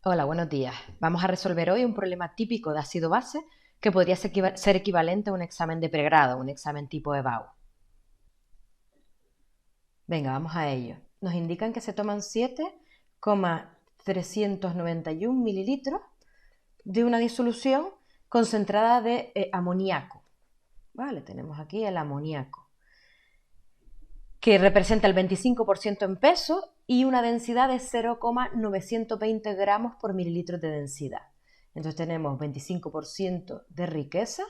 Hola, buenos días. Vamos a resolver hoy un problema típico de ácido-base que podría ser equivalente a un examen de pregrado, un examen tipo EBAU. Venga, vamos a ello. Nos indican que se toman 7,391 mililitros de una disolución concentrada de amoníaco. Vale, tenemos aquí el amoníaco, que representa el 25% en peso y una densidad de 0,920 gramos por mililitro de densidad. Entonces tenemos 25% de riqueza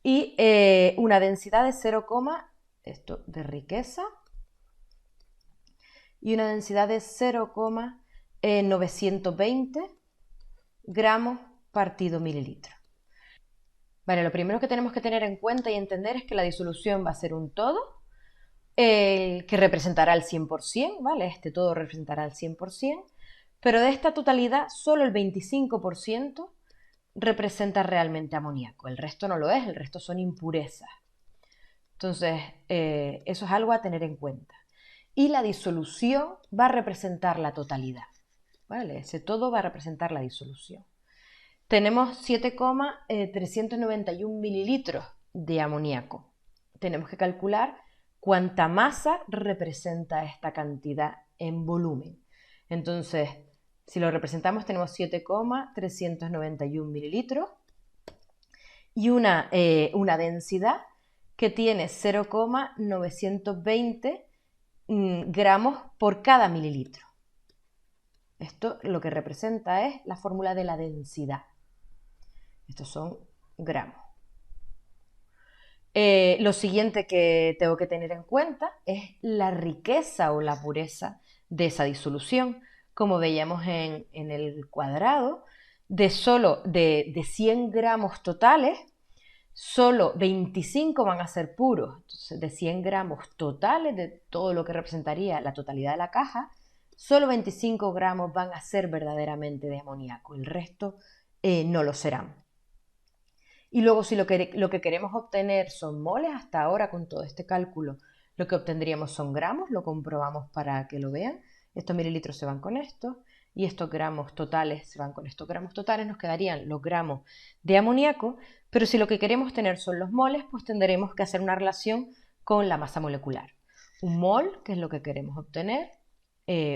y una densidad de 0, esto de riqueza y una densidad de 0,920 gramos partido mililitro. Vale, lo primero que tenemos que tener en cuenta y entender es que la disolución va a ser un todo, que representará el 100%, ¿vale? Este todo representará el 100%, pero de esta totalidad solo el 25% representa realmente amoníaco, el resto no lo es, el resto son impurezas. Entonces, eso es algo a tener en cuenta. Y la disolución va a representar la totalidad, ¿vale? Ese todo va a representar la disolución. Tenemos 7,391 mililitros de amoníaco. Tenemos que calcular cuánta masa representa esta cantidad en volumen. Entonces, si lo representamos, tenemos 7,391 mililitros y una densidad que tiene 0,920 gramos por cada mililitro. Esto lo que representa es la fórmula de la densidad. Estos son gramos. Lo siguiente que tengo que tener en cuenta es la riqueza o la pureza de esa disolución. Como veíamos en el cuadrado, de 100 gramos totales, solo 25 van a ser puros. Entonces, de 100 gramos totales, de todo lo que representaría la totalidad de la caja, solo 25 gramos van a ser verdaderamente de amoníaco. El resto no lo serán. Y luego, si lo que queremos obtener son moles, hasta ahora con todo este cálculo lo que obtendríamos son gramos, lo comprobamos para que lo vean. Estos mililitros se van con estos y estos gramos totales se van con estos gramos totales, nos quedarían los gramos de amoníaco, pero si lo que queremos tener son los moles, pues tendremos que hacer una relación con la masa molecular. Un mol, que es lo que queremos obtener,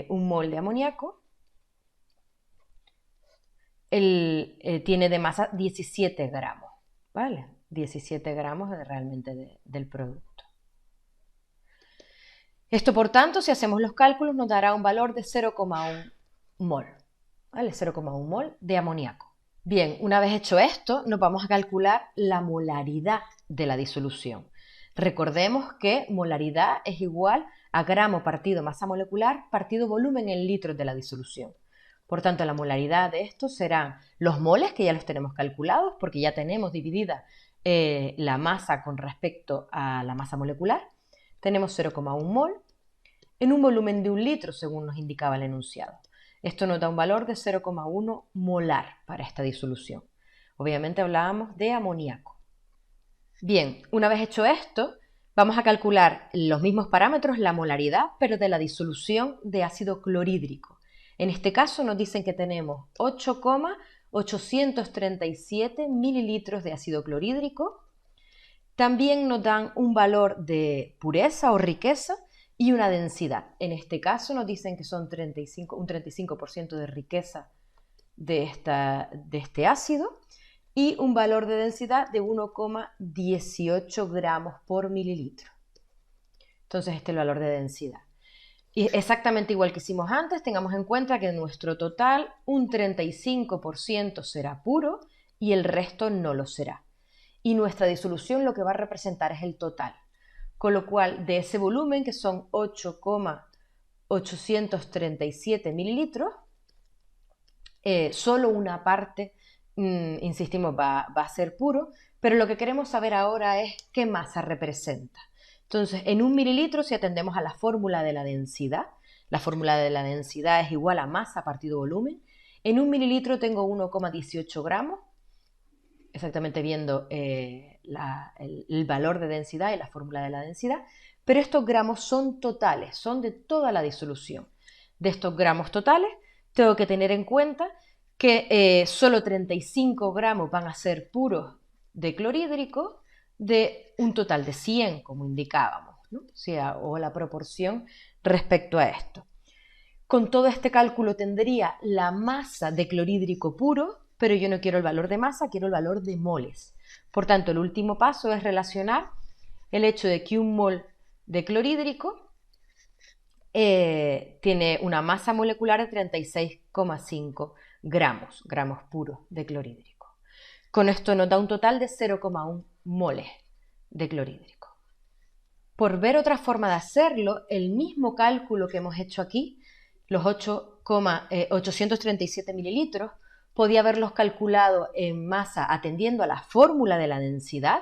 un mol de amoníaco, tiene de masa 17 gramos. ¿Vale? 17 gramos realmente del producto. Esto, por tanto, si hacemos los cálculos, nos dará un valor de 0,1 mol, ¿vale? 0,1 mol de amoníaco. Bien, una vez hecho esto, nos vamos a calcular la molaridad de la disolución. Recordemos que molaridad es igual a gramo partido masa molecular partido volumen en litros de la disolución. Por tanto, la molaridad de esto serán los moles, que ya los tenemos calculados, porque ya tenemos dividida la masa con respecto a la masa molecular. Tenemos 0,1 mol en un volumen de 1 litro, según nos indicaba el enunciado. Esto nos da un valor de 0,1 molar para esta disolución. Obviamente hablábamos de amoníaco. Bien, una vez hecho esto, vamos a calcular los mismos parámetros, la molaridad, pero de la disolución de ácido clorhídrico. En este caso nos dicen que tenemos 8,837 mililitros de ácido clorhídrico. También nos dan un valor de pureza o riqueza y una densidad. En este caso nos dicen que son un 35% de riqueza de este ácido y un valor de densidad de 1,18 gramos por mililitro. Entonces este es el valor de densidad. Y exactamente igual que hicimos antes, tengamos en cuenta que en nuestro total un 35% será puro y el resto no lo será. Y nuestra disolución lo que va a representar es el total. Con lo cual, de ese volumen, que son 8,837 mililitros, solo una parte, insistimos, va a ser puro, pero lo que queremos saber ahora es qué masa representa. Entonces, en 1 mililitro, si atendemos a la fórmula de la densidad es igual a masa partido volumen. En 1 mililitro tengo 1,18 gramos, exactamente viendo el valor de densidad y la fórmula de la densidad, pero estos gramos son totales, son de toda la disolución. De estos gramos totales tengo que tener en cuenta que solo 35 gramos van a ser puros de clorhídrico de un total de 100, como indicábamos, ¿no? O la proporción respecto a esto. Con todo este cálculo tendría la masa de clorhídrico puro, pero yo no quiero el valor de masa, quiero el valor de moles. Por tanto, el último paso es relacionar el hecho de que un mol de clorhídrico tiene una masa molecular de 36,5 gramos puros de clorhídrico. Con esto nos da un total de 0,1 moles de clorhídrico. Por ver otra forma de hacerlo, el mismo cálculo que hemos hecho aquí, los 837 mililitros, podía haberlos calculado en masa atendiendo a la fórmula de la densidad,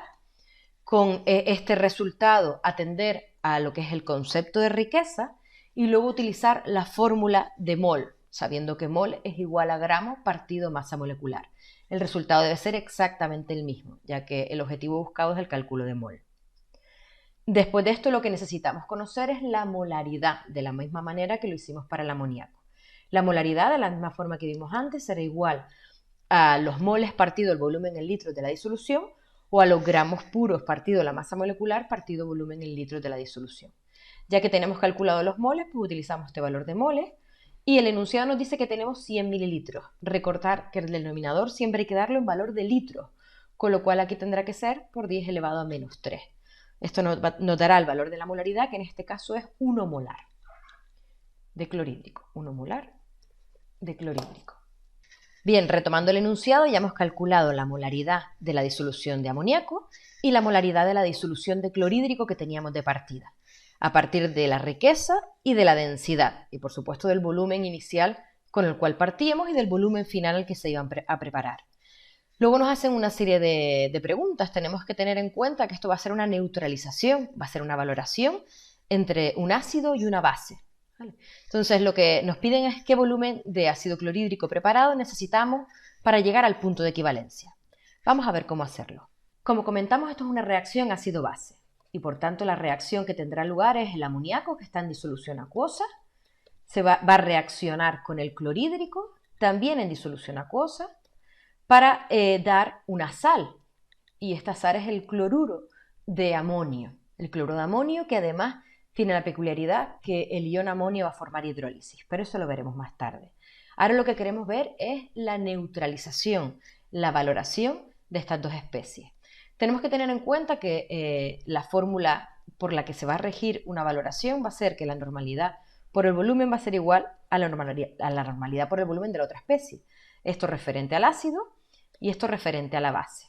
con este resultado atender a lo que es el concepto de riqueza y luego utilizar la fórmula de mol, sabiendo que mol es igual a gramo partido masa molecular. El resultado debe ser exactamente el mismo, ya que el objetivo buscado es el cálculo de mol. Después de esto, lo que necesitamos conocer es la molaridad, de la misma manera que lo hicimos para el amoníaco. La molaridad, de la misma forma que vimos antes, será igual a los moles partido el volumen en litros de la disolución o a los gramos puros partido la masa molecular partido volumen en litros de la disolución. Ya que tenemos calculado los moles, pues utilizamos este valor de moles y el enunciado nos dice que tenemos 100 mililitros. Recordar que el denominador siempre hay que darle un valor de litros, con lo cual aquí tendrá que ser por 10 elevado a menos 3. Esto nos dará el valor de la molaridad, que en este caso es 1 molar de clorhídrico. 1 molar de clorhídrico. Bien, retomando el enunciado, ya hemos calculado la molaridad de la disolución de amoníaco y la molaridad de la disolución de clorhídrico que teníamos de partida, a partir de la riqueza y de la densidad, y por supuesto del volumen inicial con el cual partíamos y del volumen final al que se iban a preparar. Luego nos hacen una serie de preguntas. Tenemos que tener en cuenta que esto va a ser una neutralización, va a ser una valoración entre un ácido y una base. ¿Vale? Entonces lo que nos piden es qué volumen de ácido clorhídrico preparado necesitamos para llegar al punto de equivalencia. Vamos a ver cómo hacerlo. Como comentamos, esto es una reacción ácido-base y por tanto la reacción que tendrá lugar es el amoníaco, que está en disolución acuosa, va a reaccionar con el clorhídrico, también en disolución acuosa, para dar una sal, y esta sal es el cloruro de amonio. El cloruro de amonio que además tiene la peculiaridad que el ion amonio va a formar hidrólisis, pero eso lo veremos más tarde. Ahora lo que queremos ver es la neutralización, la valoración de estas dos especies. Tenemos que tener en cuenta que la fórmula por la que se va a regir una valoración va a ser que la normalidad por el volumen va a ser igual a la normalidad por el volumen de la otra especie. Esto referente al ácido y esto referente a la base.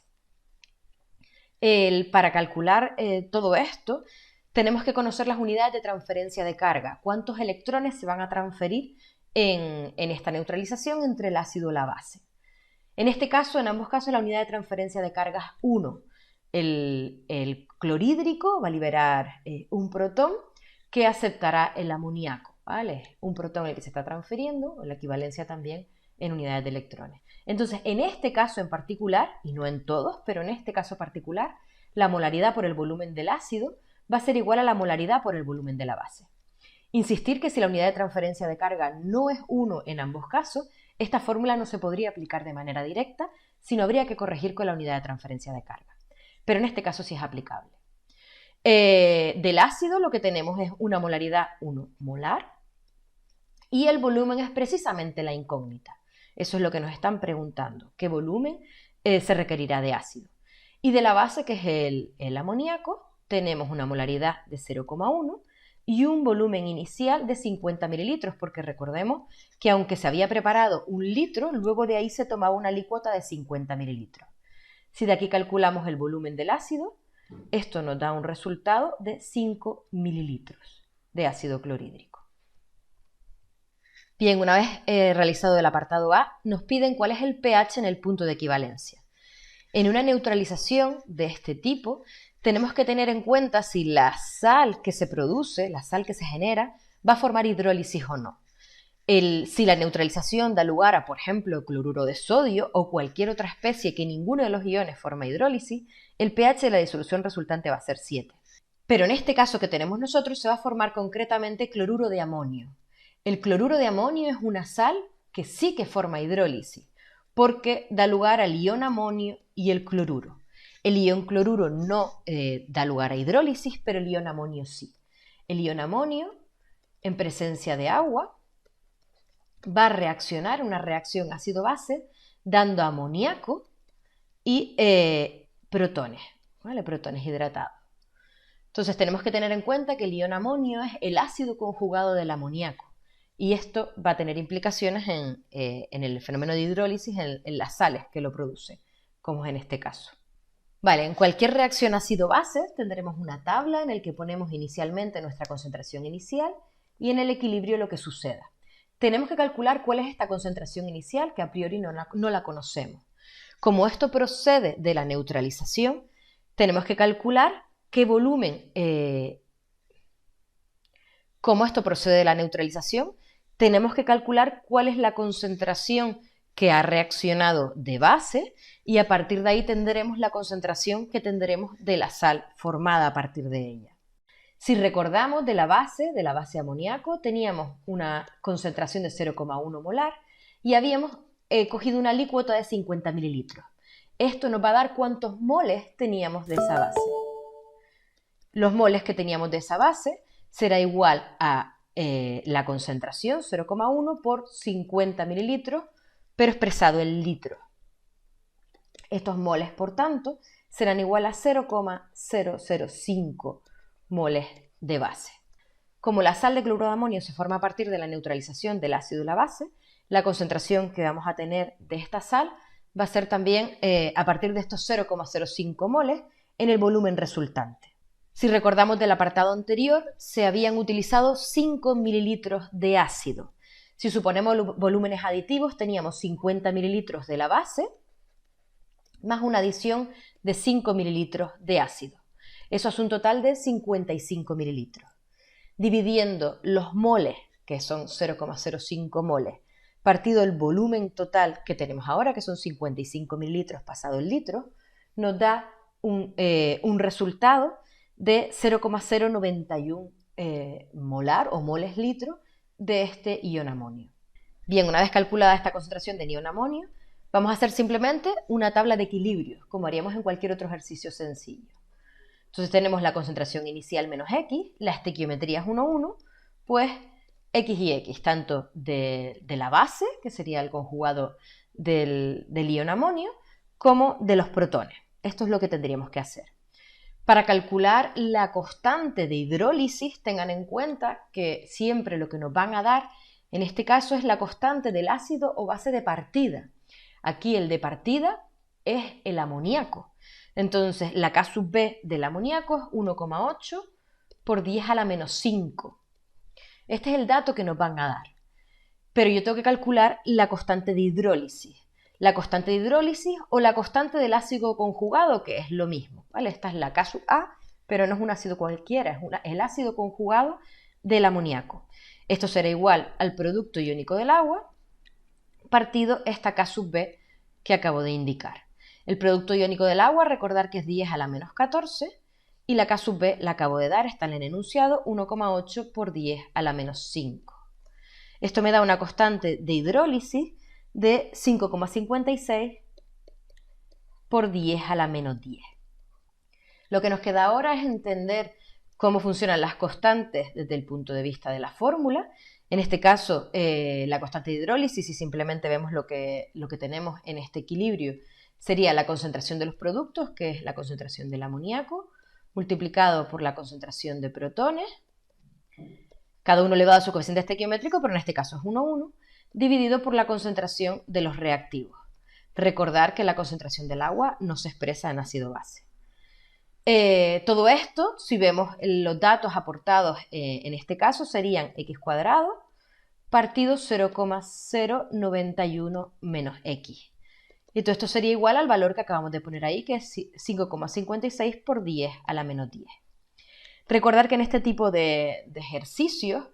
Para calcular todo esto, tenemos que conocer las unidades de transferencia de carga. ¿Cuántos electrones se van a transferir en esta neutralización entre el ácido y la base? En este caso, en ambos casos, la unidad de transferencia de carga es 1. El clorhídrico va a liberar un protón que aceptará el amoníaco, ¿vale? Un protón el que se está transfiriendo, la equivalencia también en unidades de electrones. Entonces, en este caso en particular, y no en todos, pero en este caso particular, la molaridad por el volumen del ácido va a ser igual a la molaridad por el volumen de la base. Insistir que si la unidad de transferencia de carga no es 1 en ambos casos, esta fórmula no se podría aplicar de manera directa, sino habría que corregir con la unidad de transferencia de carga. Pero en este caso sí es aplicable. Del ácido lo que tenemos es una molaridad 1 molar y el volumen es precisamente la incógnita. Eso es lo que nos están preguntando, qué volumen se requerirá de ácido. Y de la base, que es el amoníaco, tenemos una molaridad de 0,1 y un volumen inicial de 50 mililitros, porque recordemos que aunque se había preparado 1 litro, luego de ahí se tomaba una alícuota de 50 mililitros. Si de aquí calculamos el volumen del ácido, esto nos da un resultado de 5 mililitros de ácido clorhídrico. Bien, una vez realizado el apartado A, nos piden cuál es el pH en el punto de equivalencia. En una neutralización de este tipo, tenemos que tener en cuenta si la sal que se produce, la sal que se genera, va a formar hidrólisis o no. Si la neutralización da lugar a, por ejemplo, cloruro de sodio o cualquier otra especie que ninguno de los iones forma hidrólisis, el pH de la disolución resultante va a ser 7. Pero en este caso que tenemos nosotros se va a formar concretamente cloruro de amonio. El cloruro de amonio es una sal que sí que forma hidrólisis, porque da lugar al ion amonio y el cloruro. El ion cloruro no da lugar a hidrólisis, pero el ion amonio sí. El ion amonio, en presencia de agua, va a reaccionar una reacción ácido-base, dando amoníaco y protones, ¿vale? Protones hidratados. Entonces tenemos que tener en cuenta que el ion amonio es el ácido conjugado del amoníaco y esto va a tener implicaciones en el fenómeno de hidrólisis en las sales que lo producen, como es en este caso. Vale, en cualquier reacción ácido-base tendremos una tabla en la que ponemos inicialmente nuestra concentración inicial y en el equilibrio lo que suceda. Tenemos que calcular cuál es esta concentración inicial que a priori no la conocemos. Como esto procede de la neutralización, tenemos que calcular qué volumen, como esto procede de la neutralización, tenemos que calcular cuál es la concentración que ha reaccionado de base y a partir de ahí tendremos la concentración que tendremos de la sal formada a partir de ella. Si recordamos de la base amoníaco, teníamos una concentración de 0,1 molar y habíamos cogido una alícuota de 50 mililitros. Esto nos va a dar cuántos moles teníamos de esa base. Los moles que teníamos de esa base será igual a la concentración 0,1 por 50 mililitros, pero expresado en litros. Estos moles, por tanto, serán igual a 0,005 moles de base. Como la sal de cloruro de amonio se forma a partir de la neutralización del ácido y la base, la concentración que vamos a tener de esta sal va a ser también a partir de estos 0,05 moles en el volumen resultante. Si recordamos del apartado anterior, se habían utilizado 5 mililitros de ácido. Si suponemos volúmenes aditivos, teníamos 50 mililitros de la base más una adición de 5 mililitros de ácido. Eso es un total de 55 mililitros. Dividiendo los moles, que son 0,05 moles, partido el volumen total que tenemos ahora, que son 55 mililitros pasado el litro, nos da un resultado de 0,091 molar o moles litro de este ion amonio. Bien, una vez calculada esta concentración de ion amonio, vamos a hacer simplemente una tabla de equilibrios, como haríamos en cualquier otro ejercicio sencillo. Entonces tenemos la concentración inicial menos X, la estequiometría es 1, 1, pues X y X, tanto de la base, que sería el conjugado del ion amonio, como de los protones. Esto es lo que tendríamos que hacer. Para calcular la constante de hidrólisis, tengan en cuenta que siempre lo que nos van a dar, en este caso, es la constante del ácido o base de partida. Aquí el de partida es el amoníaco. Entonces, la K sub B del amoníaco es 1,8 por 10 a la menos 5. Este es el dato que nos van a dar. Pero yo tengo que calcular la constante de hidrólisis. La constante de hidrólisis o la constante del ácido conjugado, que es lo mismo, ¿vale? Esta es la K sub A, pero no es un ácido cualquiera, es el ácido conjugado del amoníaco. Esto será igual al producto iónico del agua partido esta K sub B que acabo de indicar. El producto iónico del agua, recordar que es 10 a la menos 14 y la K sub B la acabo de dar, está en el enunciado, 1,8 por 10 a la menos 5. Esto me da una constante de hidrólisis de 5,56 por 10 a la menos 10. Lo que nos queda ahora es entender cómo funcionan las constantes desde el punto de vista de la fórmula. En este caso, la constante de hidrólisis, si simplemente vemos lo que tenemos en este equilibrio, sería la concentración de los productos, que es la concentración del amoníaco, multiplicado por la concentración de protones, cada uno elevado a su coeficiente estequiométrico, pero en este caso es 1, 1, dividido por la concentración de los reactivos. Recordar que la concentración del agua no se expresa en ácido-base. Todo esto, si vemos los datos aportados en este caso, serían x cuadrado partido 0,091 menos x. Y todo esto sería igual al valor que acabamos de poner ahí, que es 5,56 por 10 a la menos 10. Recordar que en este tipo de ejercicios,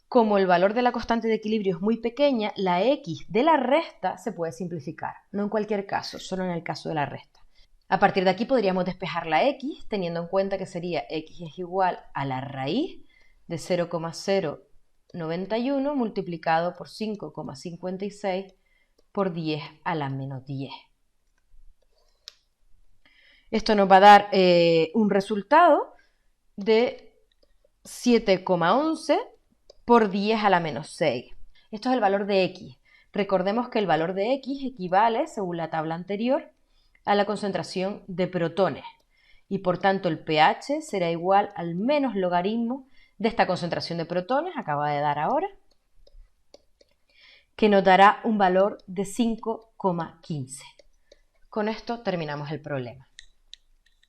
como el valor de la constante de equilibrio es muy pequeña, la x de la resta se puede simplificar. No en cualquier caso, solo en el caso de la resta. A partir de aquí podríamos despejar la x, teniendo en cuenta que sería x es igual a la raíz de 0,0 91 multiplicado por 5,56 por 10 a la menos 10. Esto nos va a dar un resultado de 7,11 por 10 a la menos 6. Esto es el valor de X. Recordemos que el valor de X equivale, según la tabla anterior, a la concentración de protones. Y por tanto el pH será igual al menos logaritmo de esta concentración de protones, acaba de dar ahora, que nos dará un valor de 5,15. Con esto terminamos el problema.